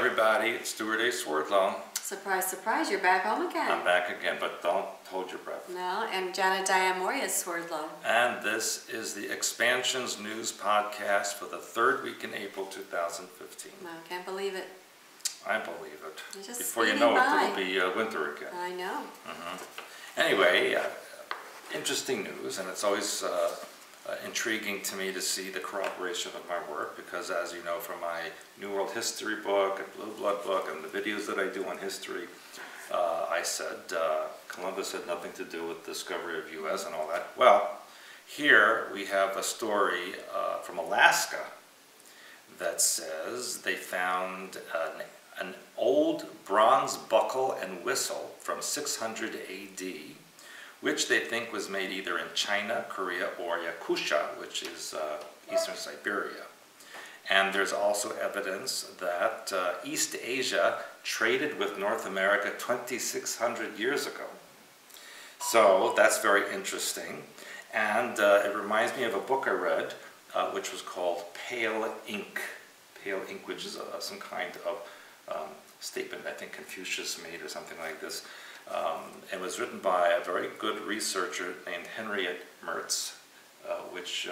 everybody, it's Stewart A. Swerdlow. Surprise, surprise, you're back home again. I'm back again, but don't hold your breath. No, and Janet Swerdlow. And this is the Expansions News Podcast for the third week in April 2015. I can't believe it. I believe it. It's just Before you speeding know by. it, it'll be winter again. I know. Anyway, interesting news, and it's always intriguing to me to see the corroboration of my work, because as you know from my New World History book and Blue Blood book and the videos that I do on history, I said Columbus had nothing to do with the discovery of U.S. and all that. Well, here we have a story from Alaska that says they found an old bronze buckle and whistle from 600 A.D., which they think was made either in China, Korea, or Yakutia, which is eastern Siberia. And there's also evidence that East Asia traded with North America 2,600 years ago. So that's very interesting. And it reminds me of a book I read, which was called Pale Ink. Pale Ink, which is some kind of statement I think Confucius made or something like this. It was written by a very good researcher named Henriette Mertz, which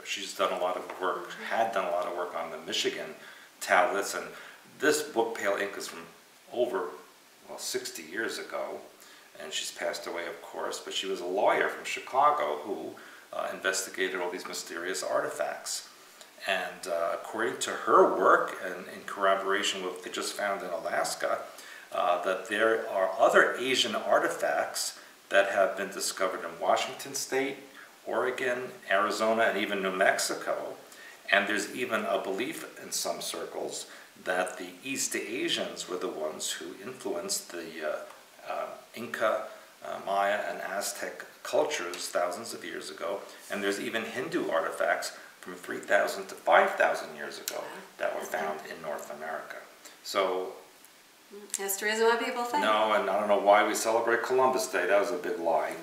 she's done a lot of work, had done a lot of work on the Michigan tablets. And this book, Pale Ink, is from over, 60 years ago. And she's passed away, of course, but she was a lawyer from Chicago who investigated all these mysterious artifacts. And according to her work, and in corroboration with what they just found in Alaska, that there are other Asian artifacts that have been discovered in Washington State, Oregon, Arizona, and even New Mexico. And there's even a belief in some circles that the East Asians were the ones who influenced the Inca, Maya, and Aztec cultures thousands of years ago. And there's even Hindu artifacts from 3,000 to 5,000 years ago that were found in North America. So history isn't what people think. no, and I don't know why we celebrate Columbus Day. That was a big lie.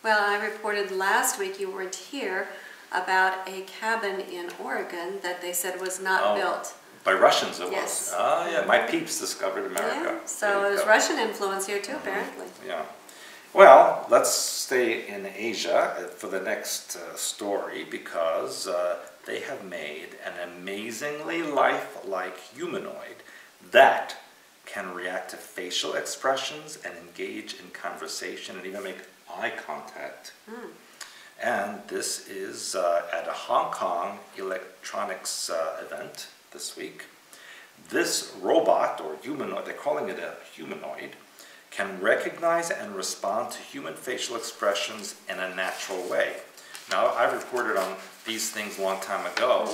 Well, I reported last week, you weren't here, about a cabin in Oregon that they said was not built. By Russians it Yes. was. Ah, yeah, my peeps discovered America. Yeah, so there's Russian influence here too, apparently. Yeah. Well, let's stay in Asia for the next story, because they have made an amazingly lifelike humanoid that can react to facial expressions and engage in conversation and even make eye contact. And this is at a Hong Kong electronics event this week. This robot, or humanoid, they're calling it a humanoid, can recognize and respond to human facial expressions in a natural way. Now, I've reported on these things a long time ago.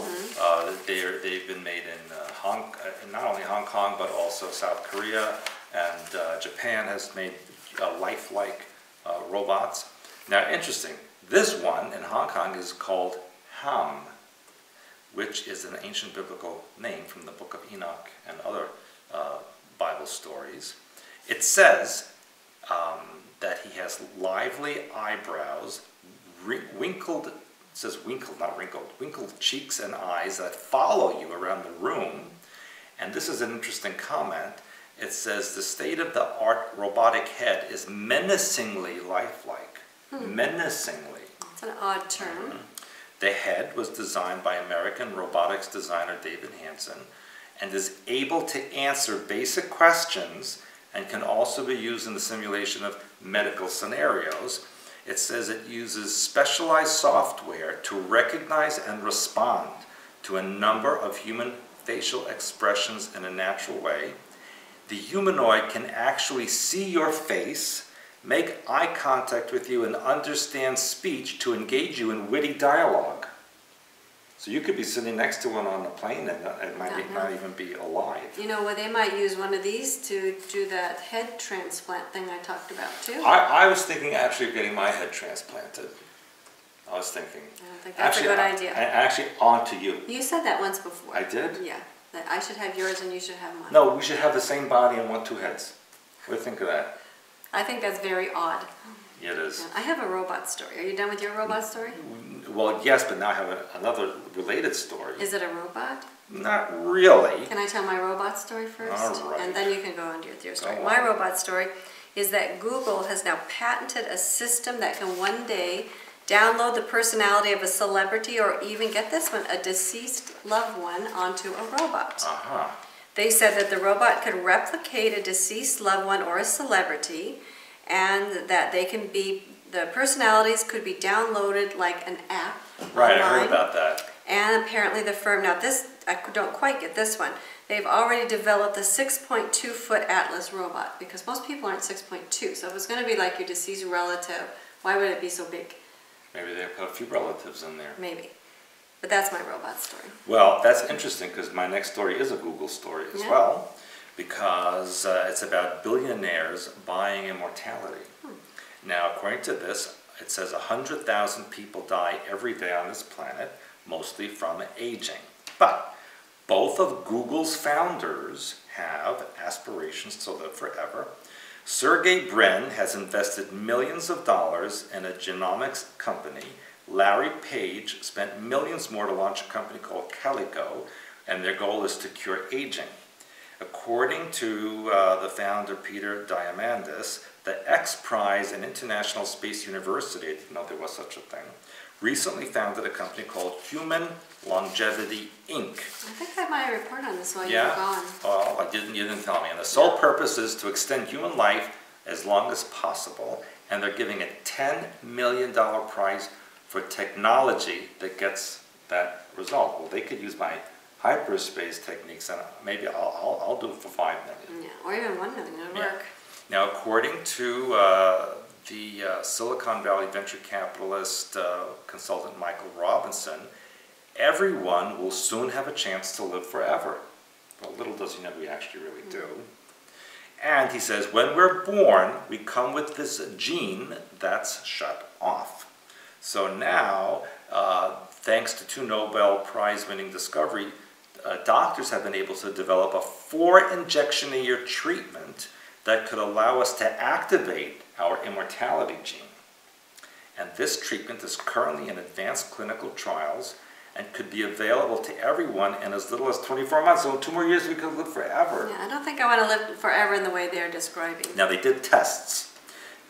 They've been made in not only Hong Kong, but also South Korea, and Japan has made lifelike robots. Now, interesting, this one in Hong Kong is called Ham, which is an ancient biblical name from the Book of Enoch and other Bible stories. It says that he has lively eyebrows, winkled cheeks and eyes that follow you around the room. And this is an interesting comment. It says the state-of-the-art robotic head is menacingly lifelike. Menacingly. That's an odd term. The head was designed by American robotics designer David Hansen and is able to answer basic questions and can also be used in the simulation of medical scenarios. It says it uses specialized software to recognize and respond to a number of human facial expressions in a natural way. The humanoid can actually see your face, make eye contact with you, and understand speech to engage you in witty dialogue. So you could be sitting next to one on a plane and it might not even be alive. You know, well, they might use one of these to do that head transplant thing I talked about too. I was thinking actually of getting my head transplanted. I was thinking. I don't think that's a good idea. Actually, onto you. You said that once before. I did? Yeah, that I should have yours and you should have mine. No, we should have the same body and two heads. What do you think of that? I think that's very odd. Yeah, it is. I have a robot story. Are you done with your robot story? Well, yes, but now I have another related story. Is it a robot? Not really. Can I tell my robot story first? All right. And then you can go on to your story. Go My on. robot story is that Google has now patented a system that can one day download the personality of a celebrity or even, get this one, a deceased loved one onto a robot. Uh-huh. They said that the robot could replicate a deceased loved one or a celebrity, and that they can be, the personalities could be downloaded like an app Right, online. I heard about that. And apparently the firm, now this, I don't quite get this one, they've already developed the 6.2-foot Atlas robot, because most people aren't 6.2, so if it's going to be like your deceased relative, why would it be so big? Maybe they put a few relatives in there. Maybe. But that's my robot story. Well, that's interesting because my next story is a Google story as well, because it's about billionaires buying immortality. Now, according to this, it says 100,000 people die every day on this planet, mostly from aging. But both of Google's founders have aspirations to live forever. Sergey Brin has invested millions of dollars in a genomics company. Larry Page spent millions more to launch a company called Calico, and their goal is to cure aging. According to the founder, Peter Diamandis, the X Prize in International Space University, I didn't know there was such a thing, recently founded a company called Human Longevity, Inc. I think I might have report on this while you were Yeah? gone. Well, you didn't tell me. And the sole purpose is to extend human life as long as possible, and they're giving a $10 million prize for technology that gets that result. Well, they could use my hyperspace techniques, and maybe I'll do it for $5 million. Yeah, or even 1 million, it'll work. Now, according to the Silicon Valley venture capitalist consultant Michael Robinson, everyone will soon have a chance to live forever. Well, little does he know we actually really do. And he says, when we're born, we come with this gene that's shut off. So now, thanks to 2 Nobel Prize-winning discovery, doctors have been able to develop a 4-injection-a-year treatment that could allow us to activate our immortality gene. And this treatment is currently in advanced clinical trials and could be available to everyone in as little as 24 months. So in 2 more years, we could live forever. Yeah, I don't think I want to live forever in the way they're describing. Now, they did tests.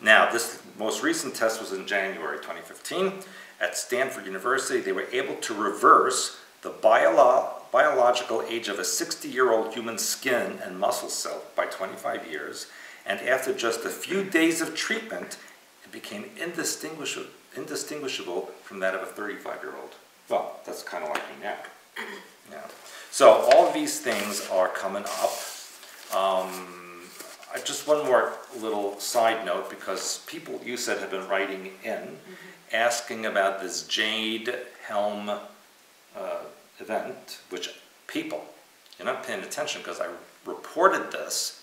Now, this most recent test was in January 2015. At Stanford University, they were able to reverse the biological age of a 60-year-old human skin and muscle cell by 25 years. And after just a few days of treatment, it became indistinguishable from that of a 35-year-old. Well, that's kind of like me now. Yeah. So all of these things are coming up. Just one more little side note, because people, you said, have been writing in, asking about this Jade Helm event, which people, you're not paying attention because I reported this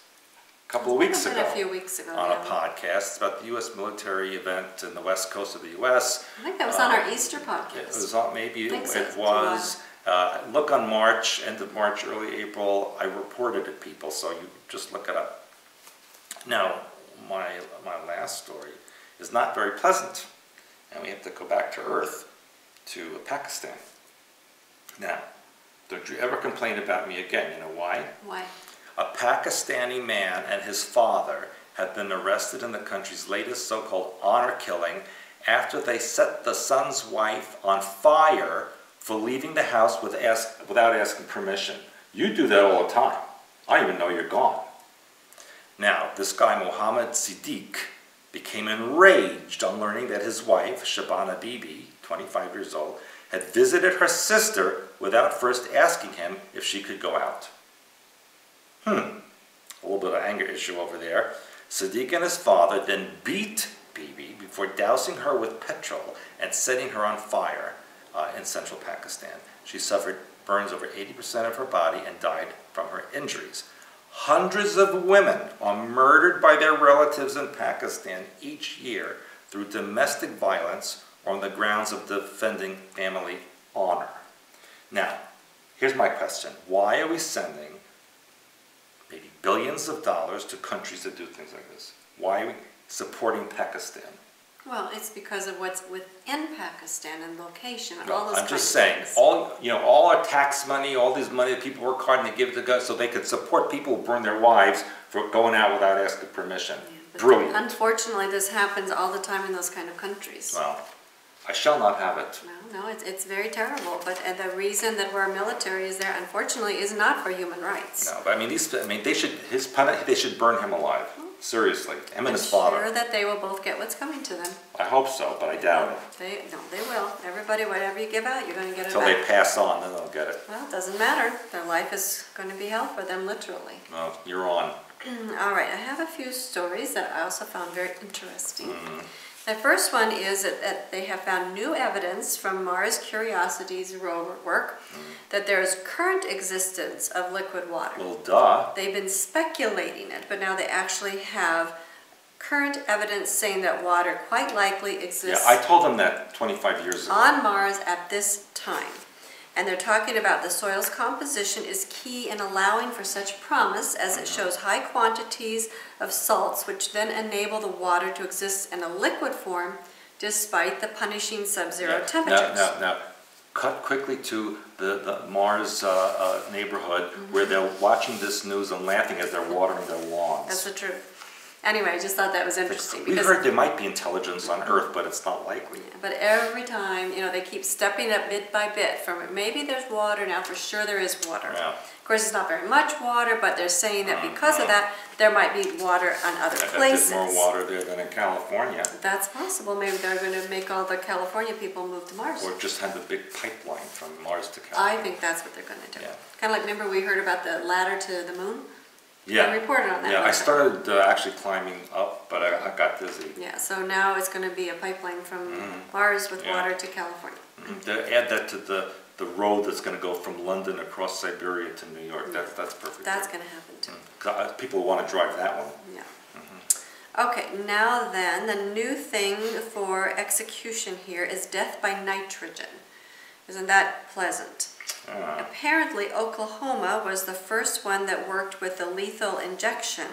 a couple of weeks ago, a few weeks ago on a podcast. It's about the U.S. military event in the west coast of the U.S. I think that was on our Easter podcast. It was on, maybe it so. was. Look on March, end of March, early April, I reported it, people, so you just look it up. Now, my last story is not very pleasant, and we have to go back to Earth, to Pakistan. Now, don't you ever complain about me again. You know why? Why? A Pakistani man and his father have been arrested in the country's latest so-called honor killing after they set the son's wife on fire for leaving the house without asking permission. You do that all the time. I don't even know you're gone. Now, this guy, Mohammed Siddiq, became enraged on learning that his wife, Shabana Bibi, 25 years old, had visited her sister without first asking him if she could go out. A little bit of anger issue over there. Siddiq and his father then beat Bibi before dousing her with petrol and setting her on fire in central Pakistan. She suffered burns over 80% of her body and died from her injuries. Hundreds of women are murdered by their relatives in Pakistan each year through domestic violence or on the grounds of defending family honor. Now, here's my question. Why are we sending maybe billions of dollars to countries that do things like this? Why are we supporting Pakistan? Well, it's because of what's within Pakistan and location and No, all those I'm kinds just of saying, things. all our tax money, all this money that people work hard and they give it to God so they could support people who burn their wives for going out without asking permission. Yeah, but Brilliant. unfortunately, this happens all the time in those kind of countries. Well, I shall not have it. No, it's very terrible. But the reason that our military is there, unfortunately, is not for human rights. No, but they should burn him alive. Seriously, him and his father. I'm sure that they will both get what's coming to them. I hope so, but I doubt it. They will. Everybody, whatever you give out, you're going to get it Until back. they pass on, then they'll get it. Well, it doesn't matter. Their life is going to be hell for them, literally. Well, you're on. All right, I have a few stories that I also found very interesting. The first one is that they have found new evidence from Mars Curiosity's rover work that there is current existence of liquid water. Well, duh. They've been speculating it, but now they actually have current evidence saying that water quite likely exists Yeah, I told them that 25 years ago. on Mars at this time. And they're talking about the soil's composition is key in allowing for such promise as it shows high quantities of salts which then enable the water to exist in a liquid form despite the punishing sub-zero temperatures. Now, cut quickly to the Mars neighborhood where they're watching this news and laughing as they're watering their lawns. That's the truth. Anyway, I just thought that was interesting. We heard there might be intelligence on Earth, but it's not likely. But every time, they keep stepping up bit by bit from it. Maybe there's water now, for sure there is water. Yeah. Of course, it's not very much water, but they're saying that because of that, there might be water on other places. There's more water there than in California. That's possible. Maybe they're going to make all the California people move to Mars. Or just have a big pipeline from Mars to California. I think that's what they're going to do. Yeah. Kind of like, remember we heard about the ladder to the moon? Yeah. I reported on that. Yeah, I started actually climbing up, but I got dizzy. Yeah, so now it's going to be a pipeline from Mars with water to California. To add that to the road that's going to go from London across Siberia to New York. That's perfect. That's going to happen too. People want to drive that one. Yeah. Okay, now then, the new thing for execution here is death by nitrogen. Isn't that pleasant? Apparently, Oklahoma was the first one that worked with the lethal injection.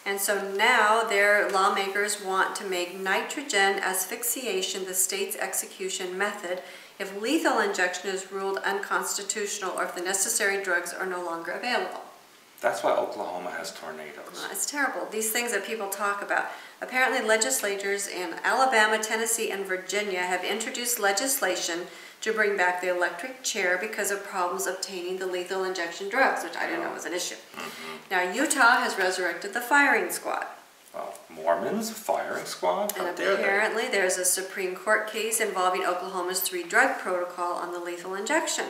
And so now their lawmakers want to make nitrogen asphyxiation the state's execution method if lethal injection is ruled unconstitutional or if the necessary drugs are no longer available. That's why Oklahoma has tornadoes. It's terrible. These things that people talk about. Apparently legislators in Alabama, Tennessee, and Virginia have introduced legislation to bring back the electric chair because of problems obtaining the lethal injection drugs, which I didn't know was an issue. Now Utah has resurrected the firing squad. Well, Mormons, firing squad? How And dare they? apparently there's a Supreme Court case involving Oklahoma's 3-drug protocol on the lethal injection.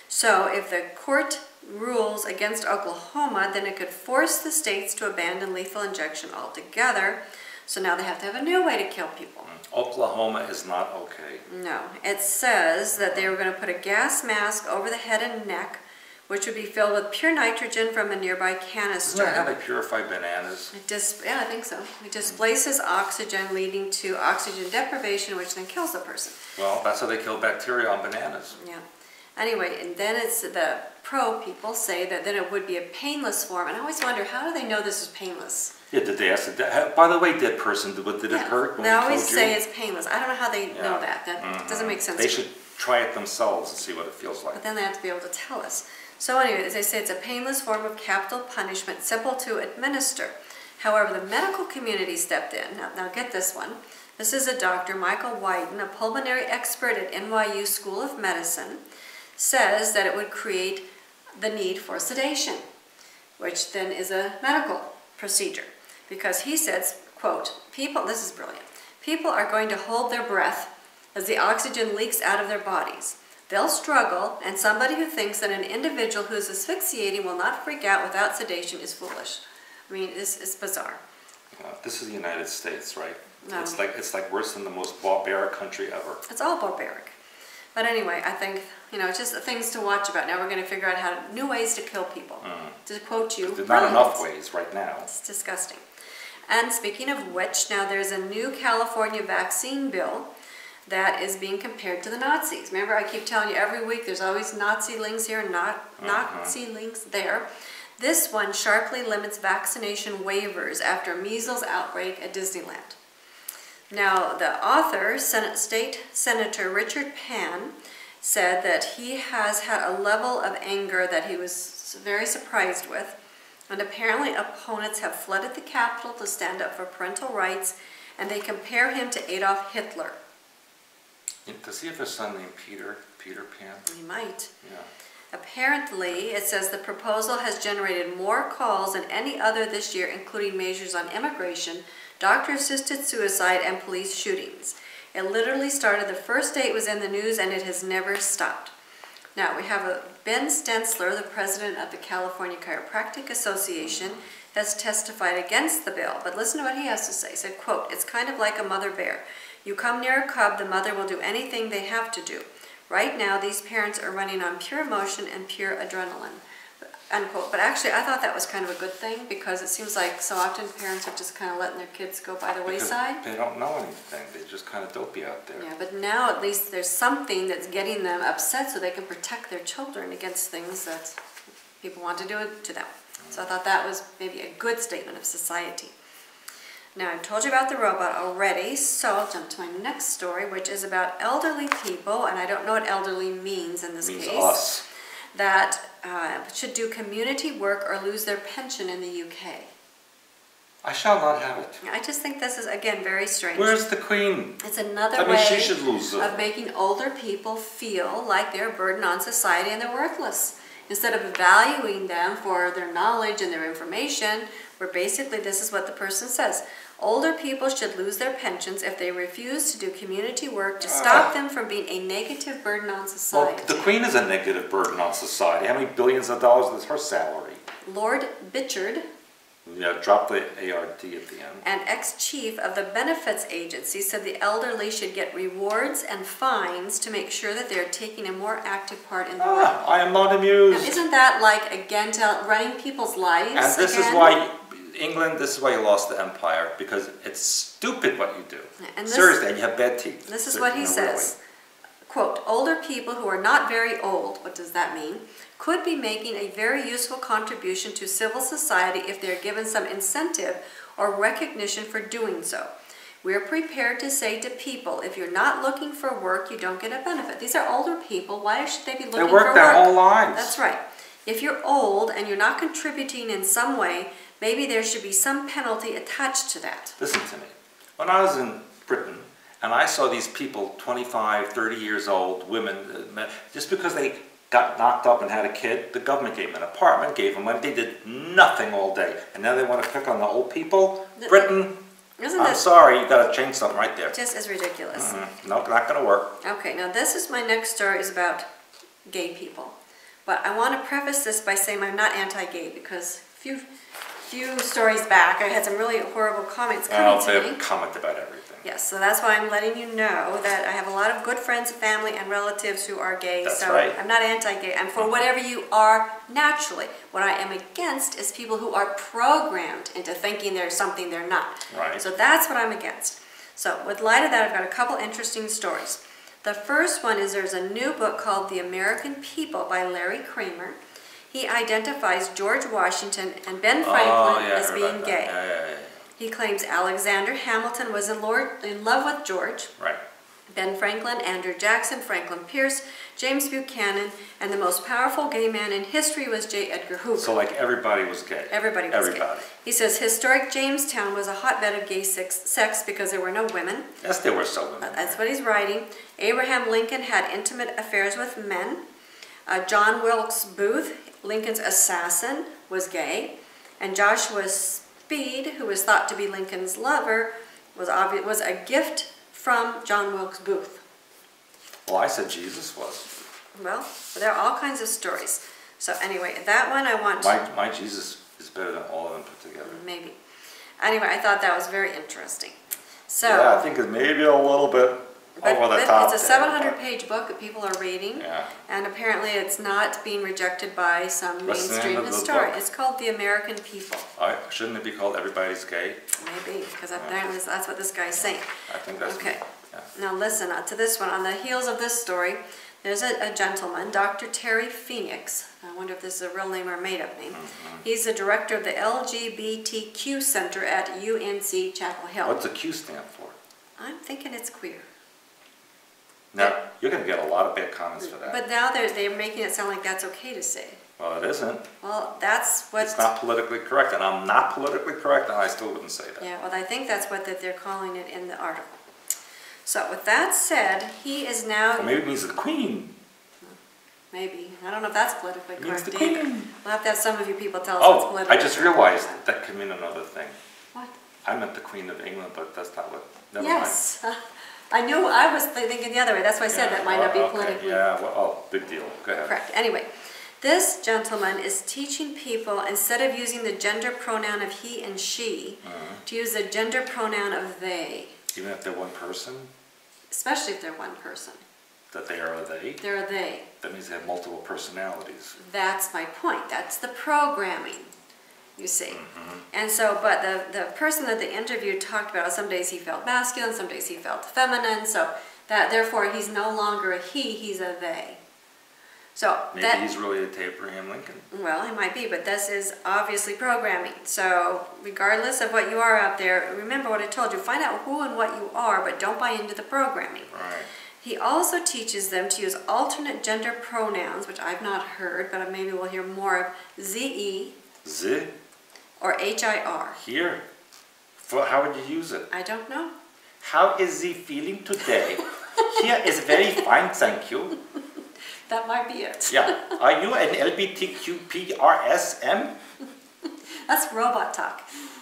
So if the court rules against Oklahoma, then it could force the states to abandon lethal injection altogether. So now they have to have a new way to kill people. Oklahoma is not okay. No, it says that they were going to put a gas mask over the head and neck, which would be filled with pure nitrogen from a nearby canister. Isn't that how they purify bananas? Yeah, I think so. It displaces oxygen, leading to oxygen deprivation, which then kills the person. Well, that's how they kill bacteria on bananas. Yeah. Anyway, and then it's the pro people say that then it would be a painless form. And I always wonder, how do they know this is painless? Yeah, did they ask by the way, dead person, did it hurt when They we always told say you? it's painless. I don't know how they know that. That doesn't make sense They to me. should try it themselves and see what it feels like. But then they have to be able to tell us. So anyway, as I say, it's a painless form of capital punishment, simple to administer. However, the medical community stepped in. Now get this one. This is a Dr. Michael Wyden, a pulmonary expert at NYU School of Medicine, says that it would create the need for sedation, which then is a medical procedure. Because he says, quote, this is brilliant, people are going to hold their breath as the oxygen leaks out of their bodies. They'll struggle, and somebody who thinks that an individual who is asphyxiating will not freak out without sedation is foolish. I mean, this is bizarre. This is the United States, right? No. It's like worse than the most barbaric country ever. It's all barbaric. But anyway, I think, it's just things to watch about. Now we're going to figure out new ways to kill people. To quote you, There's not enough ways right now. It's disgusting. And speaking of which, now there's a new California vaccine bill that is being compared to the Nazis. Remember, I keep telling you every week there's always Nazi links here and Nazi links there. This one sharply limits vaccination waivers after a measles outbreak at Disneyland. Now, the author, State Senator Richard Pan, said that he has had a level of anger that he was very surprised with, and apparently opponents have flooded the Capitol to stand up for parental rights, and they compare him to Adolf Hitler. Does he have a son named Peter Pan? He might. Yeah. Apparently, it says the proposal has generated more calls than any other this year, including measures on immigration, doctor-assisted suicide, and police shootings. It literally started the first day it was in the news, and it has never stopped. Now, we have Ben Stensler, the president of the California Chiropractic Association, has testified against the bill. But listen to what he has to say. He said, quote, "It's kind of like a mother bear. You come near a cub, the mother will do anything they have to do. Right now, these parents are running on pure emotion and pure adrenaline." Unquote. But actually, I thought that was kind of a good thing, because it seems like so often parents are just kind of letting their kids go by the wayside. They don't know anything. They're just kind of dopey out there. Yeah, but now at least there's something that's getting them upset so they can protect their children against things that people want to do to them. So I thought that was maybe a good statement of society. Now, I've told you about the robot already, so I'll jump to my next story, which is about elderly people, and I don't know what elderly means in this case. It means us. That should do community work or lose their pension in the UK. I shall not have it. I just think this is, again, very strange. Where's the Queen? It's another I mean, way she should lose it. of making older people feel like they're a burden on society and they're worthless. Instead of valuing them for their knowledge and their information, where basically this is what the person says. Older people should lose their pensions if they refuse to do community work to stop them from being a negative burden on society. Well, the Queen is a negative burden on society. How many billions of dollars is her salary? Lord Bichard, Yeah, drop the ARD at the end. an ex-chief of the benefits agency, said the elderly should get rewards and fines to make sure that they're taking a more active part in the world. I am not Now, amused. isn't that like, again, running people's lives? And this is why England, this is why you lost the empire, because it's stupid what you do. And this- Seriously, and you have bad teeth. This is what he says. Quote, "Older people who are not very old," what does that mean, "could be making a very useful contribution to civil society if they're given some incentive or recognition for doing so. We're prepared to say to people, if you're not looking for work, you don't get a benefit." These are older people. Why should they be looking for work? They work their whole lives. That's right. "If you're old and you're not contributing in some way, maybe there should be some penalty attached to that." Listen to me. When I was in Britain, and I saw these people, 25, 30 years old, women, men, just because they got knocked up and had a kid, the government gave them an apartment, gave them money. They did nothing all day. And now they want to pick on the old people? Britain, I'm sorry, you got to change something right there. Just as ridiculous. No, not going to work. Okay, now this is my next story, is about gay people. But I want to preface this by saying I'm not anti-gay, because few stories back I had some really horrible comments coming to me. They comment about everything. Yes, so that's why I'm letting you know that I have a lot of good friends, family, and relatives who are gay. That's so right. I'm not anti-gay. I'm for whatever you are naturally. What I am against is people who are programmed into thinking they're something they're not. Right. So that's what I'm against. So with light of that, I've got a couple interesting stories. The first one is there's a new book called The American People by Larry Kramer. He identifies George Washington and Ben Franklin as being gay. Yeah. He claims Alexander Hamilton was in love with George. Right. Ben Franklin, Andrew Jackson, Franklin Pierce, James Buchanan, and the most powerful gay man in history was J. Edgar Hoover. So like everybody was gay. Everybody was gay. He says historic Jamestown was a hotbed of gay sex because there were no women. Yes, there were some women. That's what he's writing. Abraham Lincoln had intimate affairs with men. John Wilkes Booth, Lincoln's assassin, was gay. And Joshua Speed, who was thought to be Lincoln's lover, was a gift from John Wilkes Booth. Well, I said Jesus was. Well, there are all kinds of stories. So anyway, that one I want to... My Jesus is better than all of them put together. Maybe. Anyway, I thought that was very interesting. So, yeah, I think it's maybe a little bit over the top. It's a 700-page book that people are reading. Yeah. And apparently it's not being rejected by some What's the name mainstream of the historian. book? It's called The American People. Shouldn't it be called Everybody's Gay? Maybe, because apparently that's what this guy's saying. I think that's... Okay. Yeah. Now listen to this one. On the heels of this story, there's a gentleman, Dr. Terry Phoenix. I wonder if this is a real name or a made-up name. He's the director of the LGBTQ Center at UNC Chapel Hill. What's the Q stand for? I'm thinking it's queer. Now, you're going to get a lot of bad comments for that. But now they're making it sound like that's okay to say. Well, it isn't. Well, that's what... It's not politically correct, and I'm not politically correct, and I still wouldn't say that. Yeah, well, I think that's what they're calling it in the article. So with that said, he is now... Well, maybe it means the Queen. Maybe. I don't know if that's politically It means correct the either. Queen. We'll have to have some of you people tell us what's Oh, politically I just correct. realized that could mean another thing. What? I meant the Queen of England, but that's not what... Never Yes. I knew, I was thinking the other way. That's why I said that might not be okay. politically Yeah, well, oh, big deal. Go ahead. correct. Anyway, this gentleman is teaching people, instead of using the gender pronoun of he and she, to use the gender pronoun of they. Even if they're one person, Especially if they're one person. that they are a they, They're a they. that means they have multiple personalities. That's my point. That's the programming, you see. And so, but the person that they interviewed talked about, some days he felt masculine, some days he felt feminine, so that therefore he's no longer a he, he's a they. So Maybe he's related to Abraham Lincoln. well, he might be, but this is obviously programming. So regardless of what you are out there, remember what I told you, find out who and what you are, but don't buy into the programming. Right. He also teaches them to use alternate gender pronouns, which I've not heard, but maybe we'll hear more of, ze Z? or hir. Here? How would you use it? I don't know. How is Z feeling today? Here is very fine, thank you. That might be it. Yeah. Are you an LGBTQPRSM? That's robot talk.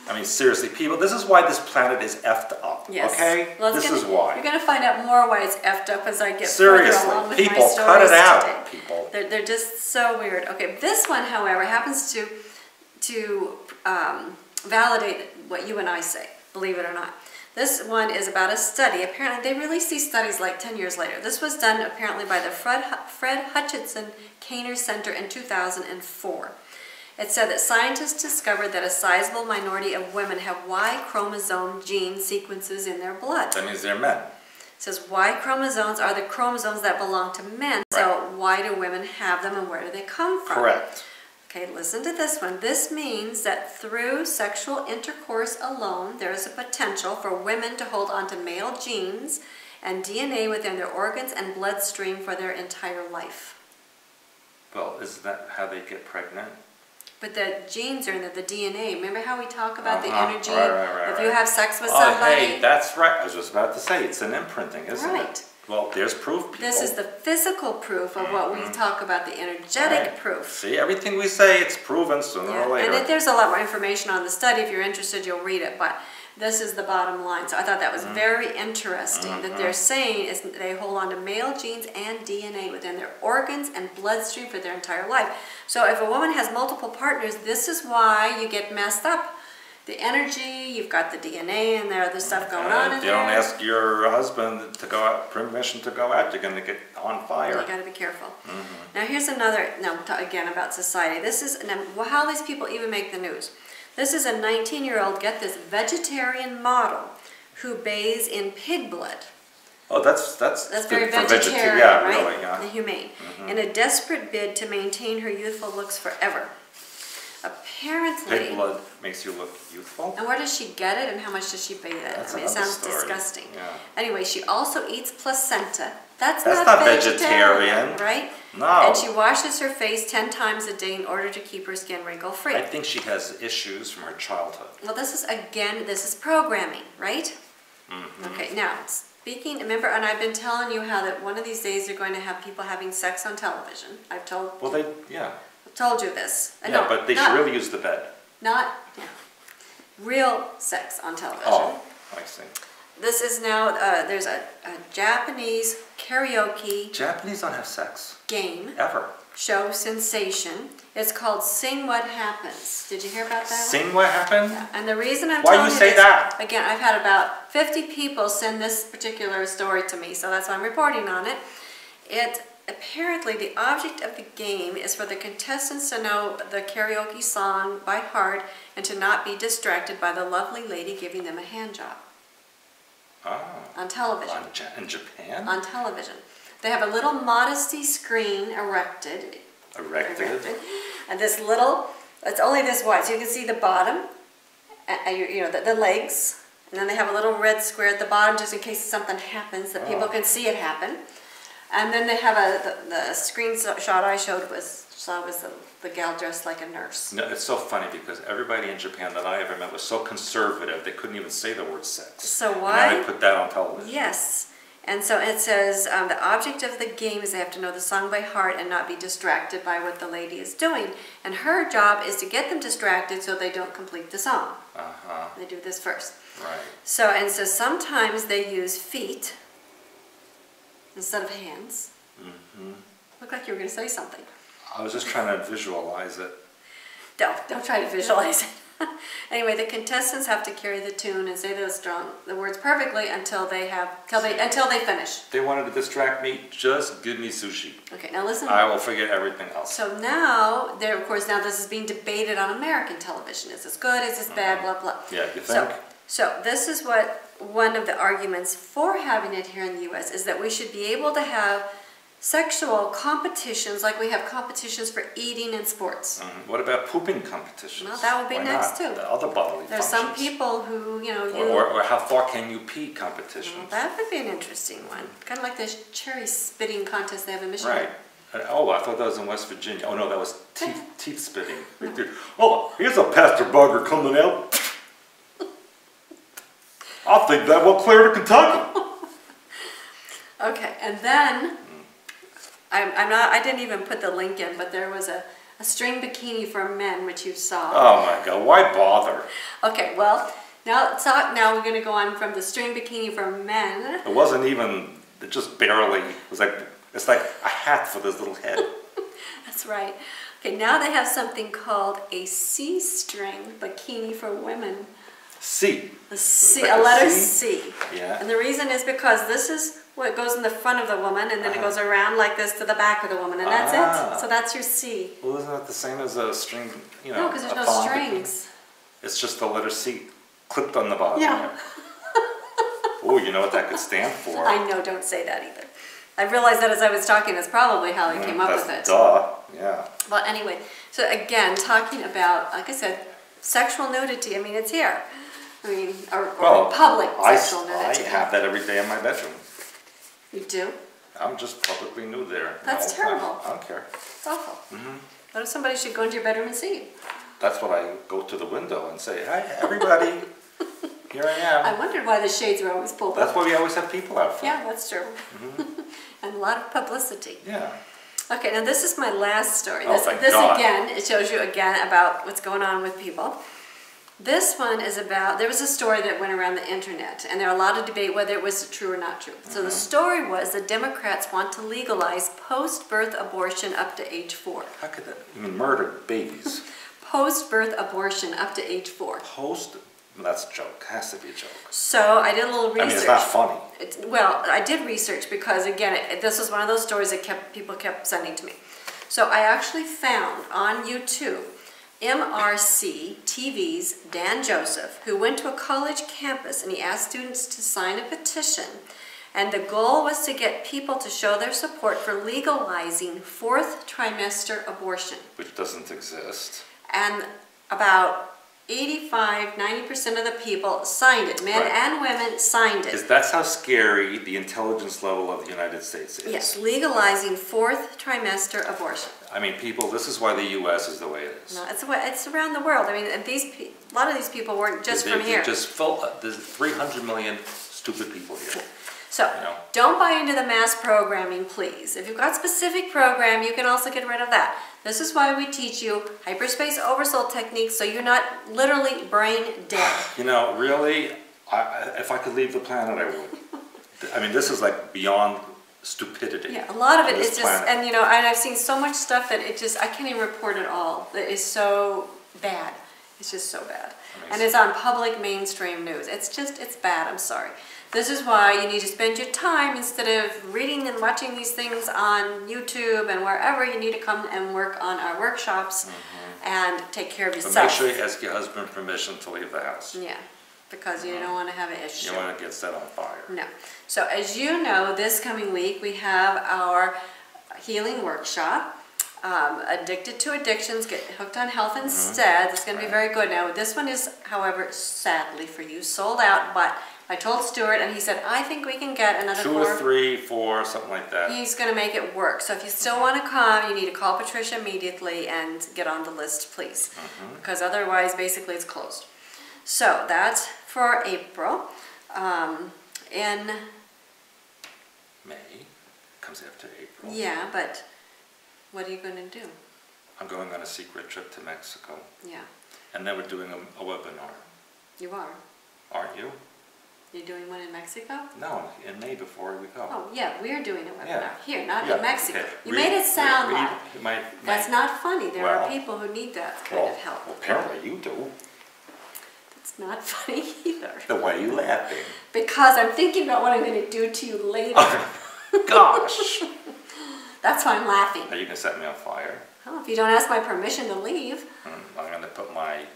I mean, seriously, people, this is why this planet is effed up, Yes. okay? Well, This gonna, is why. You're going to find out more why it's effed up as I get further Seriously, along with people, my stories cut it out, today. people. They're just so weird. Okay, this one, however, happens to validate what you and I say, believe it or not. This one is about a study. Apparently, they released these studies like 10 years later. This was done apparently by the Fred Hutchinson Cantor Center in 2004. It said that scientists discovered that a sizable minority of women have Y chromosome gene sequences in their blood. That means they're men. It says Y chromosomes are the chromosomes that belong to men. Right. So why do women have them and where do they come from? Correct. Okay, listen to this one. This means that through sexual intercourse alone, there is a potential for women to hold on to male genes and DNA within their organs and bloodstream for their entire life. Well, isn't that how they get pregnant? But the genes are in the DNA. Remember how we talk about the energy? Right, if you have sex with Oh, somebody. hey, that's right. I was just about to say, it's an imprinting, isn't Right. it? Well, there's proof, people. This is the physical proof of what we talk about, the energetic Right. proof. See, everything we say, it's proven sooner or later. And there's a lot more information on the study. If you're interested, you'll read it. But this is the bottom line. So I thought that was very interesting that they're saying is they hold on to male genes and DNA within their organs and bloodstream for their entire life. So if a woman has multiple partners, this is why you get messed up. The energy, you've got the DNA and there, other stuff going on in If you there. don't ask your husband to go out, permission to go out, you're going to get on fire. You got to be careful. Now here's another, again about society. This is how these people even make the news. This is a 19-year-old, get this, vegetarian model who bathes in pig blood. Oh, that's very good for vegetarian, yeah, right? really, yeah. The humane. In a desperate bid to maintain her youthful looks forever. Apparently. Pig blood makes you look youthful. And where does she get it and how much does she bathe it? That's I mean, it another sounds story. disgusting. Yeah. Anyway, she also eats placenta. That's not not vegetarian. right? No. And she washes her face 10 times a day in order to keep her skin wrinkle-free. I think she has issues from her childhood. Well, this is programming, right? Okay, now, speaking, remember, and I've been telling you how that one of these days they're going to have people having sex on television. I've told you this. Yeah, but they should really use the bed. Not real sex on television. Oh, I see. This is now, there's a Japanese karaoke Japanese don't have sex. game Ever. show sensation. It's called Sing What Happens. Did you hear about that one? Sing What Happened? Yeah. And the reason I'm Why telling you you say this, that? again, I've had about 50 people send this particular story to me, so that's why I'm reporting on it. Apparently, the object of the game is for the contestants to know the karaoke song by heart and to not be distracted by the lovely lady giving them a hand job. Oh. On television. In Japan? On television. They have a little modesty screen erected. And this little, it's only this wide, so you can see the bottom, the legs, And then they have a little red square at the bottom just in case something happens that people can see it happen. And then they have the screenshot I saw was the gal dressed like a nurse. No, it's so funny because everybody in Japan that I ever met was so conservative they couldn't even say the word sex. So why? And now they put that on television. Yes. And so it says, the object of the game is they have to know the song by heart and not be distracted by what the lady is doing. And her job is to get them distracted so they don't complete the song. They do this first. Right. So sometimes they use feet instead of hands. Looked like you were going to say something. I was just trying to visualize it. Don't try to visualize it. Anyway, the contestants have to carry the tune and say the words perfectly until they finish. They wanted to distract me. Just give me sushi. Okay, now listen. I will forget everything else. So now, now this is being debated on American television. Is this good? Is this bad? Blah blah. Yeah, you think? So this is what one of the arguments for having it here in the U.S. is that we should be able to have sexual competitions like we have competitions for eating and sports. What about pooping competitions? Well, that would be next too. The other bodily There's functions. some people who, or how far can you pee competitions. Well, that would be an interesting one. Kind of like the cherry spitting contest they have in Michigan. Right. Oh, I thought that was in West Virginia. Oh no, that was teeth spitting. Oh, here's a pastor bugger coming out. I think that will clear to Kentucky. Okay, and then I didn't even put the link in, but there was a string bikini for men, which you saw. Oh my God, why bother? Okay, well, now we're going to go on from the string bikini for men. It wasn't even, it just barely, it's like a hat for this little head. That's right. Okay, now they have something called a C-string bikini for women. C. A letter C. Yeah. And the reason is because this is what goes in the front of the woman, and then it goes around like this to the back of the woman, and that's it. So that's your C. Well, isn't that the same as a string, No, because there's no strings. It's just the letter C clipped on the bottom. Yeah. Oh, you know what that could stand for? I know, don't say that either. I realized that as I was talking, that's probably how I came up with it. Duh, yeah. Well, anyway, so again, talking about, like I said, sexual nudity, I mean, it's here. I mean, or public sexual nudity. I have that every day in my bedroom. You do? I'm just publicly nude there. That's terrible. I don't care. It's awful. What if somebody should go into your bedroom and see you? That's what I go to the window and say, hi, everybody, here I am. I wondered why the shades were always pulled up. That's why we always have people out front. Yeah, that's true. And a lot of publicity. Yeah. Okay, now this is my last story. Oh, thank God. Again, it shows you again about what's going on with people. This one is about, there was a story that went around the internet, and there are a lot of debate whether it was true or not true. So the story was the Democrats want to legalize post-birth abortion up to age 4. How could that? You mean murder babies? Post-birth abortion up to age 4. That's a joke. It has to be a joke. So I did a little research. I mean, it's not funny. Well, I did research because, again, this was one of those stories that people kept sending to me. So I actually found on YouTube MRC TV's Dan Joseph, who went to a college campus and he asked students to sign a petition. And the goal was to get people to show their support for legalizing 4th trimester abortion. Which doesn't exist. And about 85–90% of the people signed it. Men and women signed it. That's how scary the intelligence level of the United States is. Yes, legalizing 4th trimester abortion. I mean, people, this is why the U.S. is the way it is. No, it's around the world. I mean, and a lot of these people weren't just from here. There's 300 million stupid people here. So, don't buy into the mass programming, please. If you've got specific program, you can also get rid of that. This is why we teach you hyperspace oversoul techniques so you're not literally brain dead. Really, if I could leave the planet, I would. I mean, this is like beyond stupidity. Yeah, a lot of it is just, and and I've seen so much stuff that I can't even report it all. That is so bad. It's just so bad. And it's on public mainstream news. It's bad, I'm sorry. This is why you need to spend your time, instead of reading and watching these things on YouTube and wherever, you need to come and work on our workshops and take care of yourself. But make sure you ask your husband permission to leave the house. Yeah, because you don't want to have an issue. You don't want to get set on fire. No. So as you know, this coming week we have our healing workshop. Addicted to Addictions, Get Hooked on Health Instead. It's going to be very good. Now, this one is, however, sadly for you, sold out, but I told Stewart, and he said, I think we can get another 2 or 3, 4, something like that. He's going to make it work. So if you still want to come, you need to call Patricia immediately and get on the list, please. Because otherwise, basically, it's closed. So that's for April. In May comes after April. Yeah, but what are you going to do? I'm going on a secret trip to Mexico. Yeah. And then we're doing a webinar. You are? Aren't you? You're doing one in Mexico? No, in May before we go. Oh, yeah, we're doing a webinar. Yeah. Here, not in Mexico. Okay. You made it sound like that's my, not funny. There are people who need that kind of help. Well, apparently you do. It's not funny either. Then why are you laughing? Because I'm thinking about what I'm going to do to you later. Gosh. That's why I'm laughing. Are you going to set me on fire? Oh, if you don't ask my permission to leave. I'm going to put my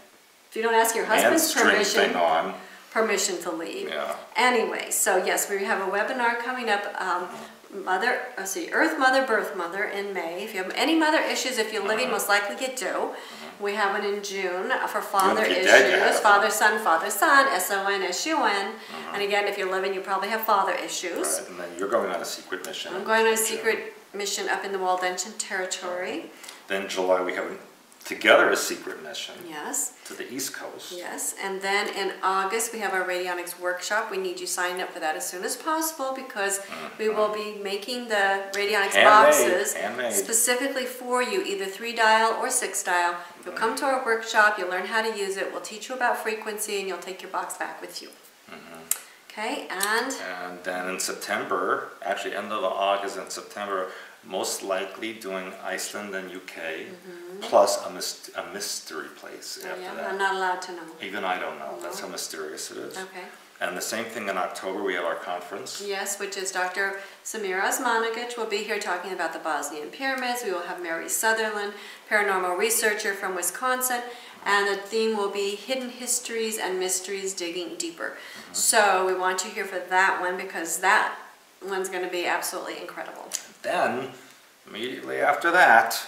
If you don't ask your husband's thing on. Permission to leave. Yeah. Anyway, so yes, we have a webinar coming up, Earth Mother, Birth Mother in May. If you have any mother issues, if you're living, most likely you do. We have one in June for father issues, father, son, SON, SUN. And again, if you're living, you probably have father issues. Right, and then you're going on a secret mission. I'm going on a secret mission up in the Waldensian territory. Then July we have together a secret mission. Yes. To the East Coast. Yes, and then in August we have our radionics workshop. We need you signed up for that as soon as possible because we will be making the radionics boxes specifically for you, either 3-dial or 6-dial. You'll come to our workshop, you'll learn how to use it, we'll teach you about frequency, and you'll take your box back with you. Okay, and then in September, actually end of August and September, most likely doing Iceland and UK, plus a mystery place after that. I'm not allowed to know. Even I don't know. That's how mysterious it is. Okay. And the same thing in October, we have our conference. Yes, which is Dr. Samir Osmanagic will be here talking about the Bosnian pyramids. We will have Mary Sutherland, paranormal researcher from Wisconsin, and the theme will be Hidden Histories and Mysteries Digging Deeper. So we want you here for that one because that one's going to be absolutely incredible. Then, immediately after that,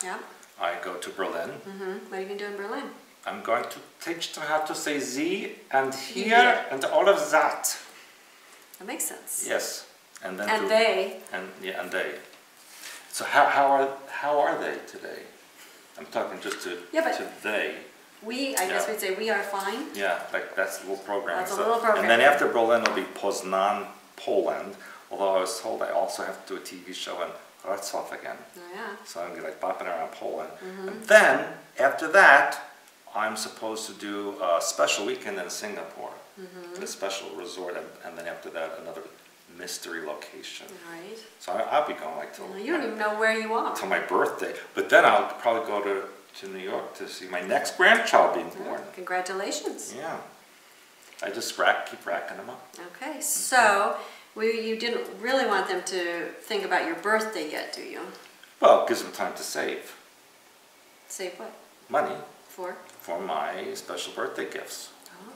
I go to Berlin. What are you going to do in Berlin? I'm going to teach them how to say Sie and here and all of that. That makes sense. Yes. And then they. And they. So how are they today? I'm talking just to they. I guess we'd say we are fine. Yeah, like that's a little program. That's a little program. And then after Berlin will be Poznan, Poland. Although I was told I also have to do a TV show in Wrocław again. Oh, yeah. So I'm going to be like bopping around Poland. And then, after that, I'm supposed to do a special weekend in Singapore. A special resort, and then after that, another mystery location. Right. So I'll be going like till... You don't even know where you are. Till my birthday. But then I'll probably go to New York to see my next grandchild being born. Congratulations. Yeah. I just keep racking them up. Okay, so... you didn't really want them to think about your birthday yet, do you? Well, it gives them time to save. Save what? Money. For? For my special birthday gifts. Oh.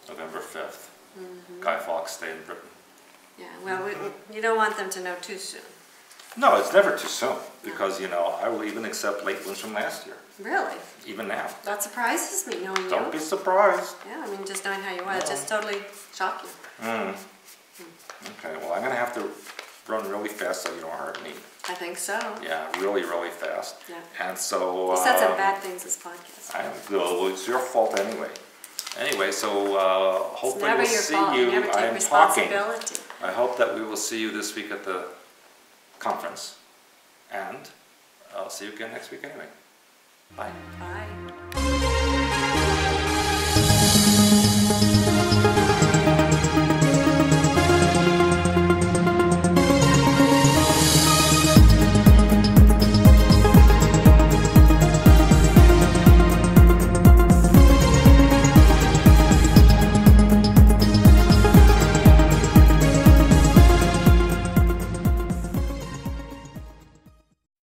November 5th. Guy Fawkes Day in Britain. Yeah, well, you don't want them to know too soon. No, it's never too soon. Because, I will even accept late ones from last year. Really? Even now. That surprises me, knowing you. Don't be surprised. Yeah, I mean, just knowing how you are, it just totally shocked you. Okay, well, I'm going to have to run really fast so you don't hurt me. I think so. Yeah, really, really fast. Yeah. And so... You said some bad things this podcast. Well, it's your fault anyway. Anyway, so hopefully we'll see you. You never take responsibility. I hope that we will see you this week at the conference. And I'll see you again next week anyway. Bye. Bye.